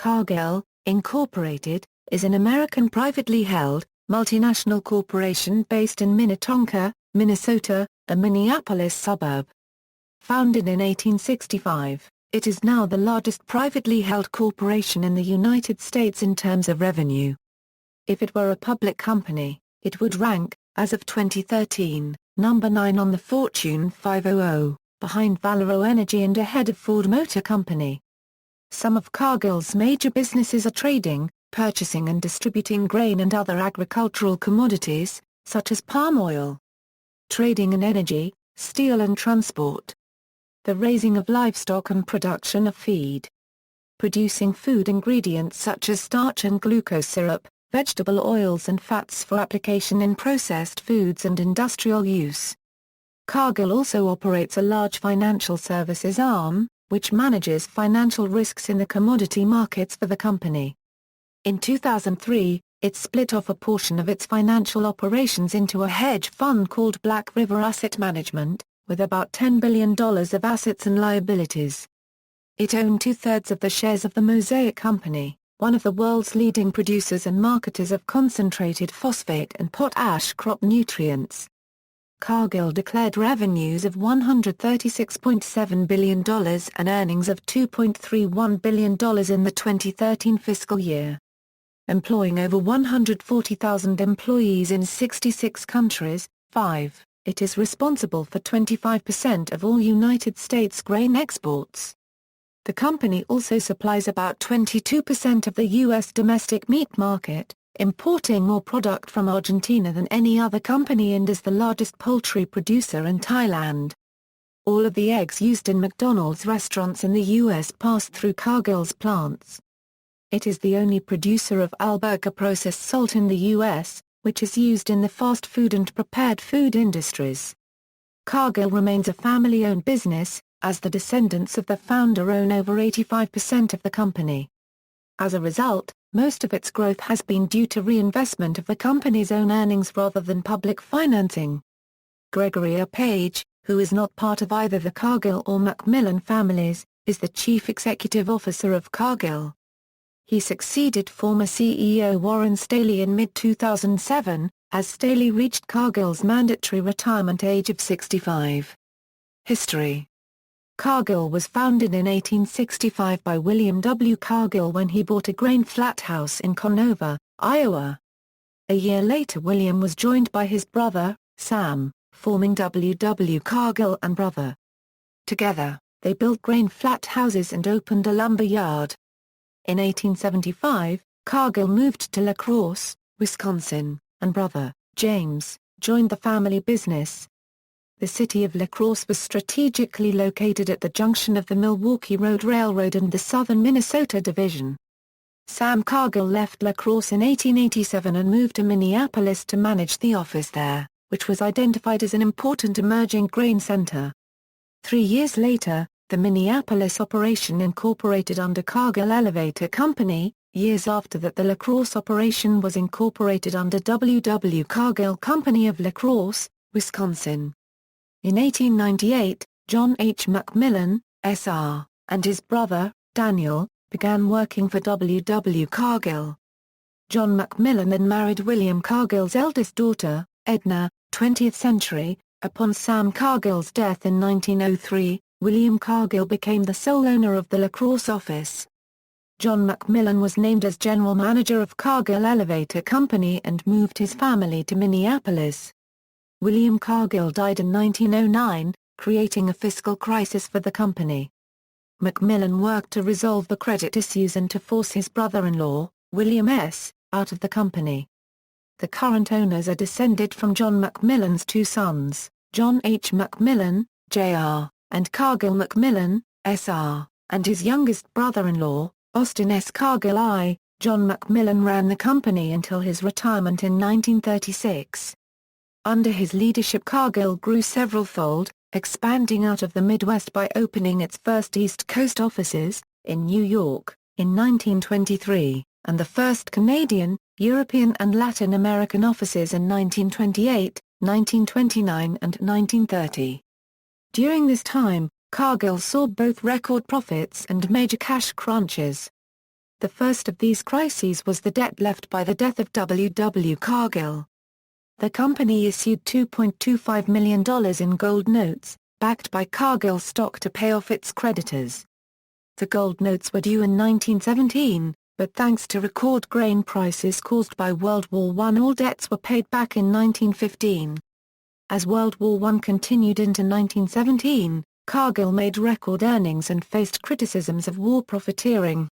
Cargill, Incorporated, is an American privately held, multinational corporation based in Minnetonka, Minnesota, a Minneapolis suburb. Founded in 1865, it is now the largest privately held corporation in the United States in terms of revenue. If it were a public company, it would rank, as of 2013, number 9 on the Fortune 500, behind Valero Energy and ahead of Ford Motor Company. Some of Cargill's major businesses are trading, purchasing and distributing grain and other agricultural commodities, such as palm oil, trading and energy, steel and transport, the raising of livestock and production of feed, producing food ingredients such as starch and glucose syrup, vegetable oils and fats for application in processed foods and industrial use. Cargill also operates a large financial services arm, which manages financial risks in the commodity markets for the company. In 2003, it split off a portion of its financial operations into a hedge fund called Black River Asset Management, with about $10 billion of assets and liabilities. It owned two-thirds of the shares of the Mosaic Company, one of the world's leading producers and marketers of concentrated phosphate and potash crop nutrients. Cargill declared revenues of $136.7 billion and earnings of $2.31 billion in the 2013 fiscal year. Employing over 140,000 employees in 66 countries, it is responsible for 25% of all United States grain exports. The company also supplies about 22% of the U.S. domestic meat market, importing more product from Argentina than any other company, and is the largest poultry producer in Thailand. All of the eggs used in McDonald's restaurants in the U.S. pass through Cargill's plants. It is the only producer of Alberca processed salt in the U.S., which is used in the fast food and prepared food industries. Cargill remains a family-owned business, as the descendants of the founder own over 85% of the company. As a result, most of its growth has been due to reinvestment of the company's own earnings rather than public financing. Gregory R. Page, who is not part of either the Cargill or Macmillan families, is the chief executive officer of Cargill. He succeeded former CEO Warren Staley in mid-2007, as Staley reached Cargill's mandatory retirement age of 65. History. Cargill was founded in 1865 by William W. Cargill when he bought a grain flat house in Conover, Iowa. A year later William was joined by his brother, Sam, forming W. W. Cargill and Brother. Together, they built grain flat houses and opened a lumber yard. In 1875, Cargill moved to La Crosse, Wisconsin, and brother, James, joined the family business. The city of La Crosse was strategically located at the junction of the Milwaukee Road Railroad and the Southern Minnesota Division. Sam Cargill left La Crosse in 1887 and moved to Minneapolis to manage the office there, which was identified as an important emerging grain center. 3 years later, the Minneapolis operation incorporated under Cargill Elevator Company. Years after that, the La Crosse operation was incorporated under W. W. Cargill Company of La Crosse, Wisconsin. In 1898, John H. Macmillan, Sr., and his brother, Daniel, began working for W. W. Cargill. John Macmillan then married William Cargill's eldest daughter, Edna, 20th century. Upon Sam Cargill's death in 1903, William Cargill became the sole owner of the La Crosse office. John Macmillan was named as general manager of Cargill Elevator Company and moved his family to Minneapolis. William Cargill died in 1909, creating a fiscal crisis for the company. Macmillan worked to resolve the credit issues and to force his brother-in-law, William S., out of the company. The current owners are descended from John Macmillan's two sons, John H. Macmillan, Jr., and Cargill Macmillan, Sr., and his youngest brother-in-law, Austin S. Cargill I. John Macmillan ran the company until his retirement in 1936. Under his leadership Cargill grew several-fold, expanding out of the Midwest by opening its first East Coast offices, in New York, in 1923, and the first Canadian, European and Latin American offices in 1928, 1929 and 1930. During this time, Cargill saw both record profits and major cash crunches. The first of these crises was the debt left by the death of W. W. Cargill. The company issued $2.25 million in gold notes, backed by Cargill stock to pay off its creditors. The gold notes were due in 1917, but thanks to record grain prices caused by World War I, all debts were paid back in 1915. As World War I continued into 1917, Cargill made record earnings and faced criticisms of war profiteering.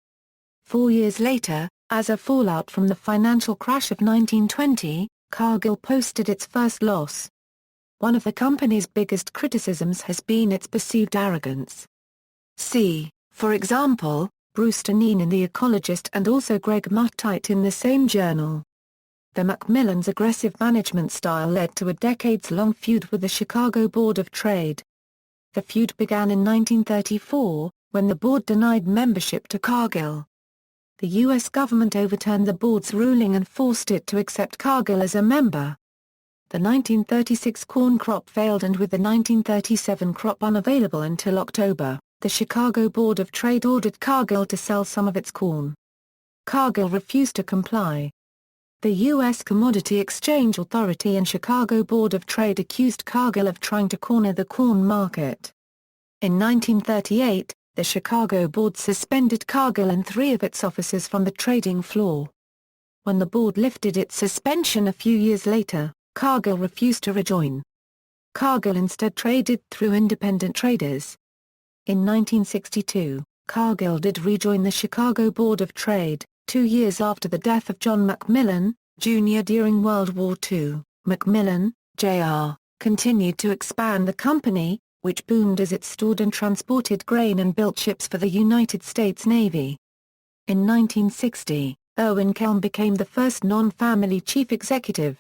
4 years later, as a fallout from the financial crash of 1920, Cargill posted its first loss. One of the company's biggest criticisms has been its perceived arrogance. See, for example, Bruce Steneen in The Ecologist and also Greg Muttite in the same journal. The Macmillans' aggressive management style led to a decades-long feud with the Chicago Board of Trade. The feud began in 1934, when the board denied membership to Cargill. The U.S. government overturned the board's ruling and forced it to accept Cargill as a member. The 1936 corn crop failed, and with the 1937 crop unavailable until October, the Chicago Board of Trade ordered Cargill to sell some of its corn. Cargill refused to comply. The U.S. Commodity Exchange Authority and Chicago Board of Trade accused Cargill of trying to corner the corn market. In 1938, the Chicago Board suspended Cargill and 3 of its officers from the trading floor. When the board lifted its suspension a few years later, Cargill refused to rejoin. Cargill instead traded through independent traders. In 1962, Cargill did rejoin the Chicago Board of Trade, 2 years after the death of John Macmillan, Jr. during World War II. Macmillan, Jr., continued to expand the company, which boomed as it stored and transported grain and built ships for the United States Navy. In 1960, Irwin Kelm became the first non-family chief executive.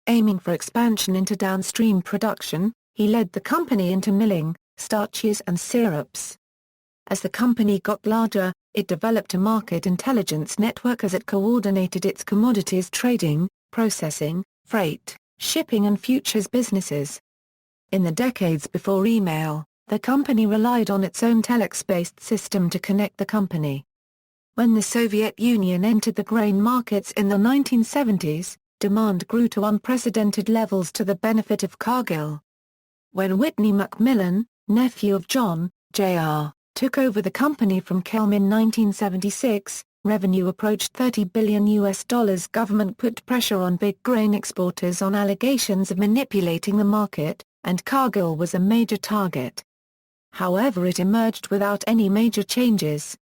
Aiming for expansion into downstream production, he led the company into milling, starches and syrups. As the company got larger, it developed a market intelligence network as it coordinated its commodities trading, processing, freight, shipping and futures businesses. In the decades before email, the company relied on its own telex-based system to connect the company. When the Soviet Union entered the grain markets in the 1970s, demand grew to unprecedented levels to the benefit of Cargill. When Whitney Macmillan, nephew of John, Jr., took over the company from Kelm in 1976, revenue approached $30 billion. Government put pressure on big grain exporters on allegations of manipulating the market, and Cargill was a major target. However, it emerged without any major changes.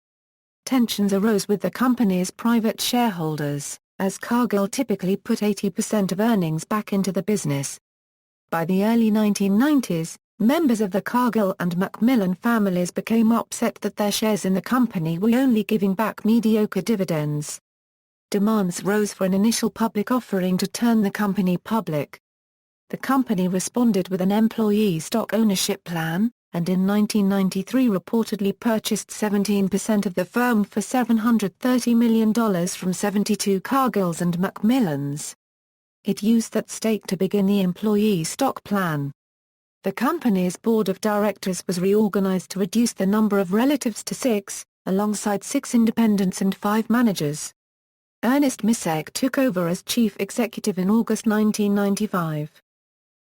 Tensions arose with the company's private shareholders, as Cargill typically put 80% of earnings back into the business. By the early 1990s, members of the Cargill and Macmillan families became upset that their shares in the company were only giving back mediocre dividends. Demands rose for an initial public offering to turn the company public. The company responded with an employee stock ownership plan, and in 1993 reportedly purchased 17% of the firm for $730 million from 72 Cargills and Macmillans. It used that stake to begin the employee stock plan. The company's board of directors was reorganized to reduce the number of relatives to 6, alongside 6 independents and 5 managers. Ernest Mosaic took over as chief executive in August 1995.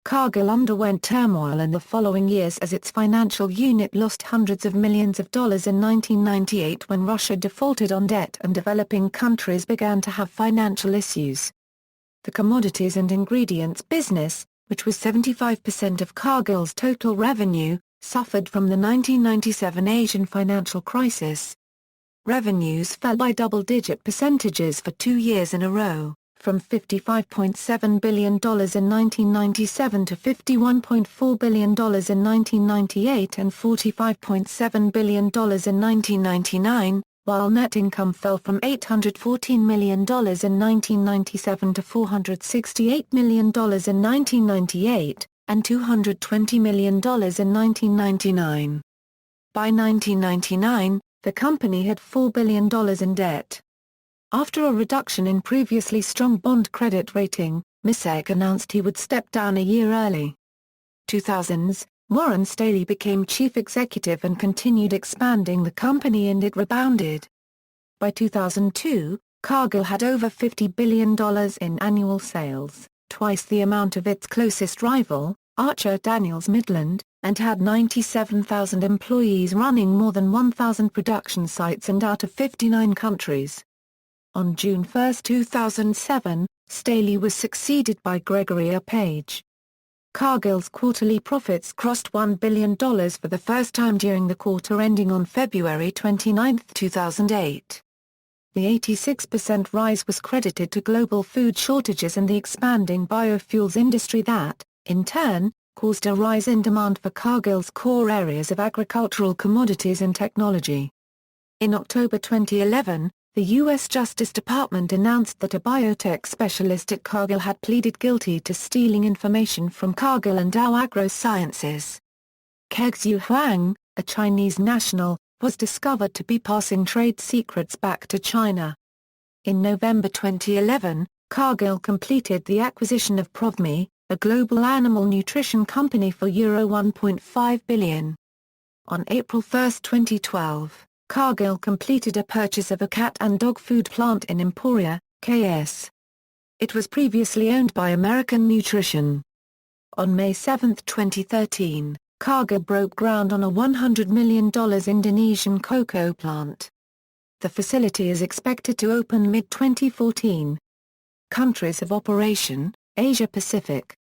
Cargill underwent turmoil in the following years as its financial unit lost hundreds of millions of dollars in 1998 when Russia defaulted on debt and developing countries began to have financial issues. The commodities and ingredients business, which was 75% of Cargill's total revenue, suffered from the 1997 Asian financial crisis. Revenues fell by double-digit percentages for 2 years in a row, from $55.7 billion in 1997 to $51.4 billion in 1998 and $45.7 billion in 1999, while net income fell from $814 million in 1997 to $468 million in 1998, and $220 million in 1999. By 1999, the company had $4 billion in debt. After a reduction in previously strong bond credit rating, Mosaic announced he would step down a year early. 2000s, Warren Staley became chief executive and continued expanding the company, and it rebounded. By 2002, Cargill had over $50 billion in annual sales, twice the amount of its closest rival, Archer Daniels Midland, and had 97,000 employees running more than 1,000 production sites and out of 59 countries. On June 1, 2007, Staley was succeeded by Gregory A. Page. Cargill's quarterly profits crossed $1 billion for the first time during the quarter ending on February 29, 2008. The 86% rise was credited to global food shortages and the expanding biofuels industry that, in turn, caused a rise in demand for Cargill's core areas of agricultural commodities and technology. In October 2011, the U.S. Justice Department announced that a biotech specialist at Cargill had pleaded guilty to stealing information from Cargill and Dow AgroSciences. Kexiu Huang, a Chinese national, was discovered to be passing trade secrets back to China. In November 2011, Cargill completed the acquisition of Provme, a global animal nutrition company for Euro 1.5 billion. On April 1, 2012, Cargill completed a purchase of a cat and dog food plant in Emporia, KS. It was previously owned by American Nutrition. On May 7, 2013, Cargill broke ground on a $100 million Indonesian cocoa plant. The facility is expected to open mid-2014. Countries of operation: Asia Pacific,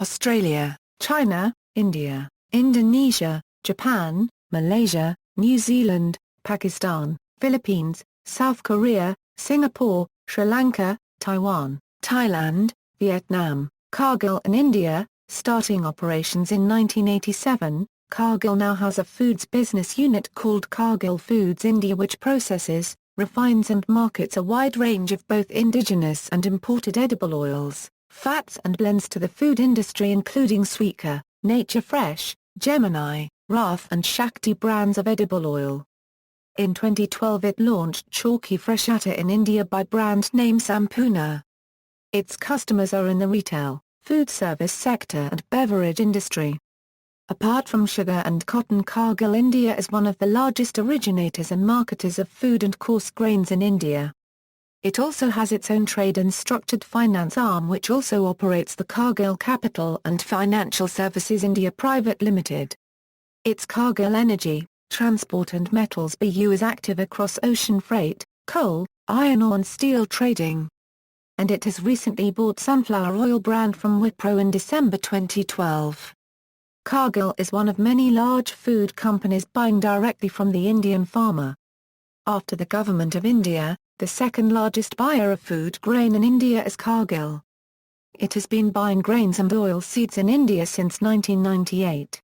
Australia, China, India, Indonesia, Japan, Malaysia, New Zealand, Pakistan, Philippines, South Korea, Singapore, Sri Lanka, Taiwan, Thailand, Vietnam, Cargill and India. Starting operations in 1987, Cargill now has a foods business unit called Cargill Foods India which processes, refines and markets a wide range of both indigenous and imported edible oils, fats and blends to the food industry including Sweetca, Nature Fresh, Gemini, Rath and Shakti brands of edible oil. In 2012 it launched Chalky Fresh Atta in India by brand name Sampoorna. Its customers are in the retail, food service sector and beverage industry. Apart from sugar and cotton, Cargill India is one of the largest originators and marketers of food and coarse grains in India. It also has its own trade and structured finance arm which also operates the Cargill Capital and Financial Services India Private Limited. Its Cargill Energy, Transport and Metals BU is active across ocean freight, coal, iron ore and steel trading. And it has recently bought sunflower oil brand from Wipro in December 2012. Cargill is one of many large food companies buying directly from the Indian farmer. After the Government of India, the second largest buyer of food grain in India is Cargill. It has been buying grains and oil seeds in India since 1998.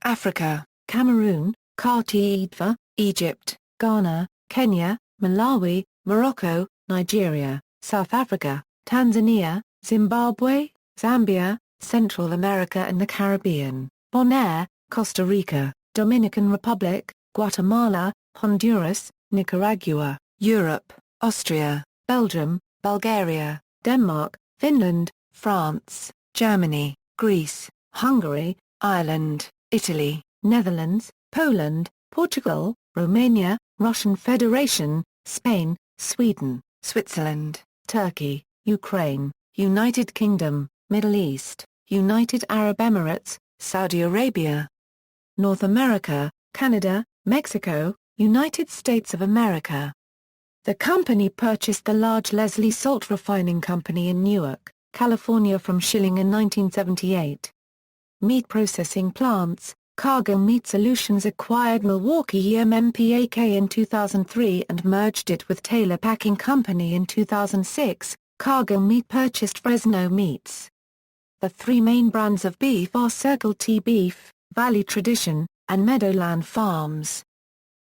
Africa: Cameroon, Cote d'Ivoire, Egypt, Ghana, Kenya, Malawi, Morocco, Nigeria, South Africa, Tanzania, Zimbabwe, Zambia, Central America and the Caribbean, Bonaire, Costa Rica, Dominican Republic, Guatemala, Honduras, Nicaragua, Europe, Austria, Belgium, Bulgaria, Denmark, Finland, France, Germany, Greece, Hungary, Ireland, Italy, Netherlands, Poland, Portugal, Romania, Russian Federation, Spain, Sweden, Switzerland, Turkey, Ukraine, United Kingdom, Middle East, United Arab Emirates, Saudi Arabia. North America, Canada, Mexico, United States of America. The company purchased the large Leslie Salt Refining Company in Newark, California from Schilling in 1978. Meat processing plants: Cargill Meat Solutions acquired Milwaukee MMPAK in 2003 and merged it with Taylor Packing Company in 2006. Cargill Meat purchased Fresno Meats. The three main brands of beef are Circle T Beef, Valley Tradition, and Meadowland Farms.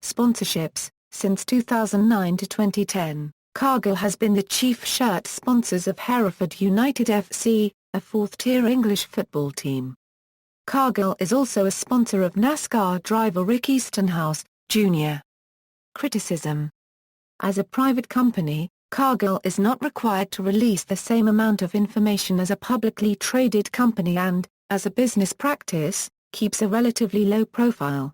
Sponsorships: since 2009 to 2010, Cargill has been the chief shirt sponsors of Hereford United FC, a fourth-tier English football team. Cargill is also a sponsor of NASCAR driver Ricky Stenhouse, Jr. Criticism: as a private company, Cargill is not required to release the same amount of information as a publicly traded company and, as a business practice, keeps a relatively low profile.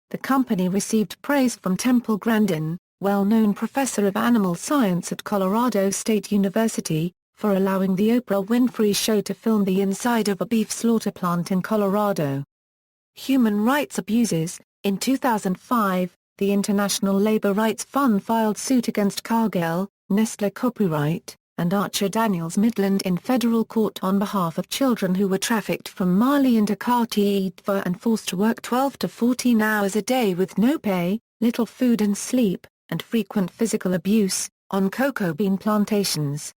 The company received praise from Temple Grandin, well-known professor of animal science at Colorado State University, for allowing the Oprah Winfrey Show to film the inside of a beef slaughter plant in Colorado. Human rights abuses. In 2005, the International Labour Rights Fund filed suit against Cargill, Nestlé Copyright, and Archer Daniels Midland in federal court on behalf of children who were trafficked from Mali into Qatar and forced to work 12 to 14 hours a day with no pay, little food and sleep, and frequent physical abuse, on cocoa bean plantations.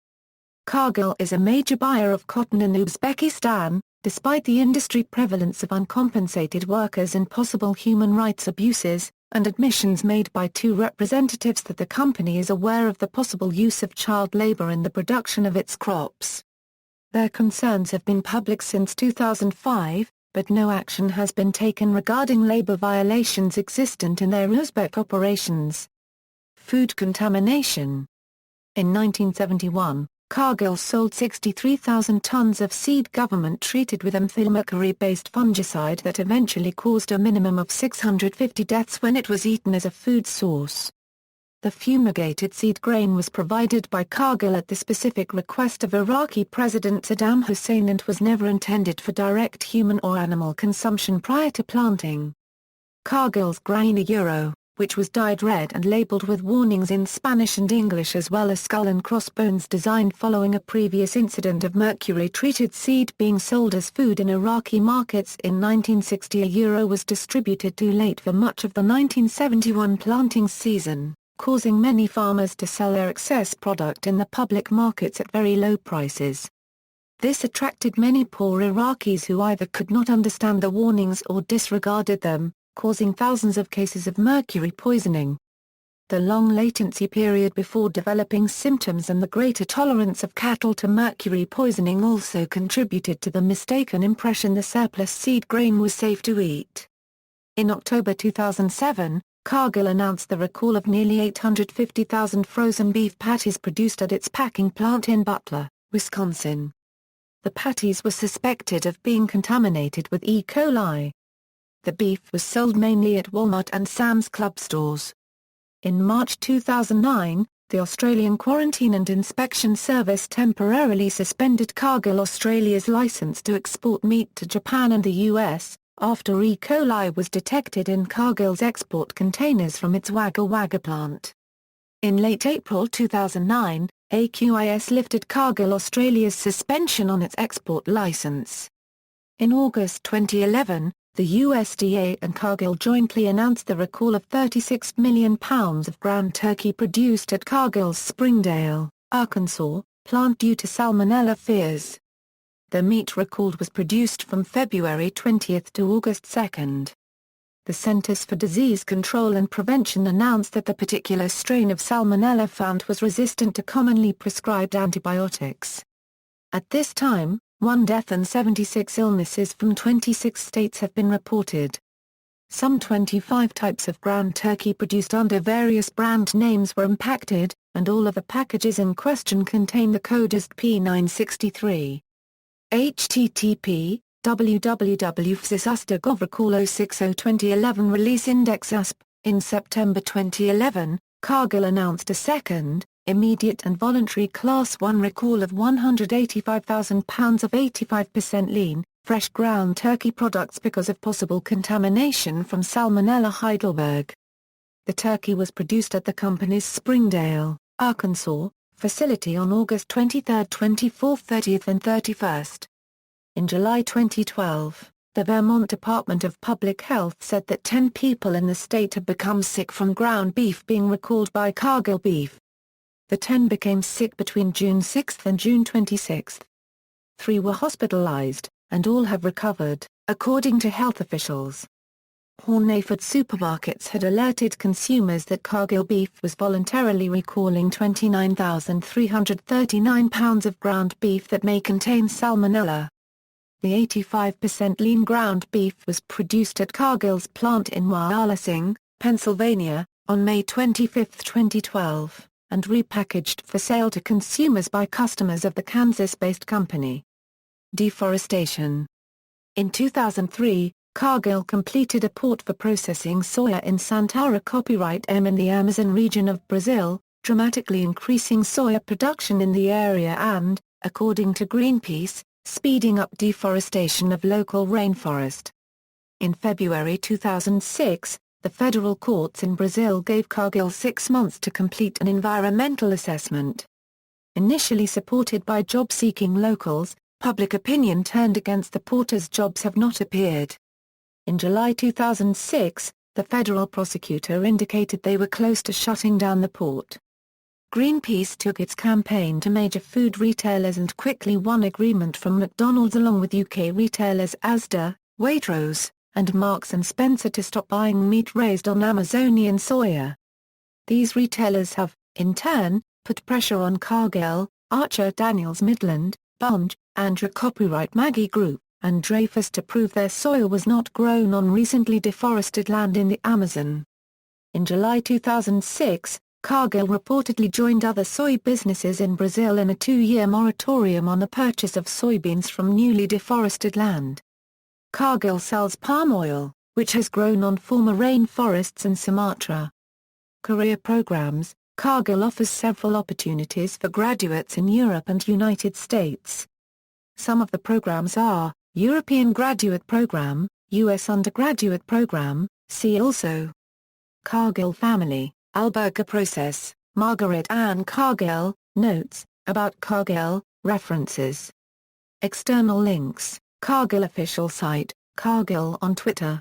Cargill is a major buyer of cotton in Uzbekistan, despite the industry prevalence of uncompensated workers and possible human rights abuses, and admissions made by two representatives that the company is aware of the possible use of child labor in the production of its crops. Their concerns have been public since 2005, but no action has been taken regarding labor violations existent in their Uzbek operations. Food contamination. In 1971, Cargill sold 63,000 tons of seed government treated with methylmercury-based fungicide that eventually caused a minimum of 650 deaths when it was eaten as a food source. The fumigated seed grain was provided by Cargill at the specific request of Iraqi President Saddam Hussein and was never intended for direct human or animal consumption prior to planting. Cargill's grain Euro, which was dyed red and labeled with warnings in Spanish and English as well as skull and crossbones designed following a previous incident of mercury-treated seed being sold as food in Iraqi markets in 1960. Euro was distributed too late for much of the 1971 planting season, causing many farmers to sell their excess product in the public markets at very low prices. This attracted many poor Iraqis who either could not understand the warnings or disregarded them, causing thousands of cases of mercury poisoning. The long latency period before developing symptoms and the greater tolerance of cattle to mercury poisoning also contributed to the mistaken impression the surplus seed grain was safe to eat. In October 2007, Cargill announced the recall of nearly 850,000 frozen beef patties produced at its packing plant in Butler, Wisconsin. The patties were suspected of being contaminated with E. coli. The beef was sold mainly at Walmart and Sam's Club stores. In March 2009, the Australian Quarantine and Inspection Service temporarily suspended Cargill Australia's license to export meat to Japan and the US, after E. coli was detected in Cargill's export containers from its Wagga Wagga plant. In late April 2009, AQIS lifted Cargill Australia's suspension on its export license. In August 2011, the USDA and Cargill jointly announced the recall of 36 million pounds of ground turkey produced at Cargill's Springdale, Arkansas, plant due to salmonella fears. The meat recalled was produced from February 20 to August 2. The Centers for Disease Control and Prevention announced that the particular strain of salmonella found was resistant to commonly prescribed antibiotics. At this time, 1 death and 76 illnesses from 26 states have been reported. Some 25 types of ground turkey produced under various brand names were impacted, and all of the packages in question contain the code ASP963. http www.fsisust.gov Recall 060 2011 Release Index USP. In September 2011, Cargill announced a second, immediate and voluntary Class 1 recall of 185,000 pounds of 85% lean, fresh ground turkey products because of possible contamination from Salmonella Heidelberg. The turkey was produced at the company's Springdale, Arkansas, facility on August 23, 24, 30 and 31. In July 2012, the Vermont Department of Public Health said that 10 people in the state had become sick from ground beef being recalled by Cargill beef. The 10 became sick between June 6 and June 26. 3 were hospitalized, and all have recovered, according to health officials. Hornaford supermarkets had alerted consumers that Cargill beef was voluntarily recalling 29,339 pounds of ground beef that may contain salmonella. The 85% lean ground beef was produced at Cargill's plant in Wyoming, Pennsylvania, on May 25, 2012, and repackaged for sale to consumers by customers of the Kansas-based company. Deforestation. In 2003, Cargill completed a port for processing soya in Santarém. Copyright M in the Amazon region of Brazil, dramatically increasing soya production in the area and, according to Greenpeace, speeding up deforestation of local rainforest. In February 2006, the federal courts in Brazil gave Cargill 6 months to complete an environmental assessment. Initially supported by job-seeking locals, public opinion turned against the port as jobs have not appeared. In July 2006, the federal prosecutor indicated they were close to shutting down the port. Greenpeace took its campaign to major food retailers and quickly won agreement from McDonald's along with UK retailers Asda, Waitrose, and Marks & Spencer to stop buying meat raised on Amazonian soya. These retailers have, in turn, put pressure on Cargill, Archer Daniels Midland, Bunge, Andrew Copyright Maggie Group, and Dreyfus to prove their soya was not grown on recently deforested land in the Amazon. In July 2006, Cargill reportedly joined other soy businesses in Brazil in a 2-year moratorium on the purchase of soybeans from newly deforested land. Cargill sells palm oil, which has grown on former rainforests in Sumatra. Career programs: Cargill offers several opportunities for graduates in Europe and United States. Some of the programs are: European Graduate Program, U.S. Undergraduate Program, see also. Cargill Family, Alberga Process, Margaret Ann Cargill, Notes, About Cargill, References. External links: Cargill official site, Cargill on Twitter.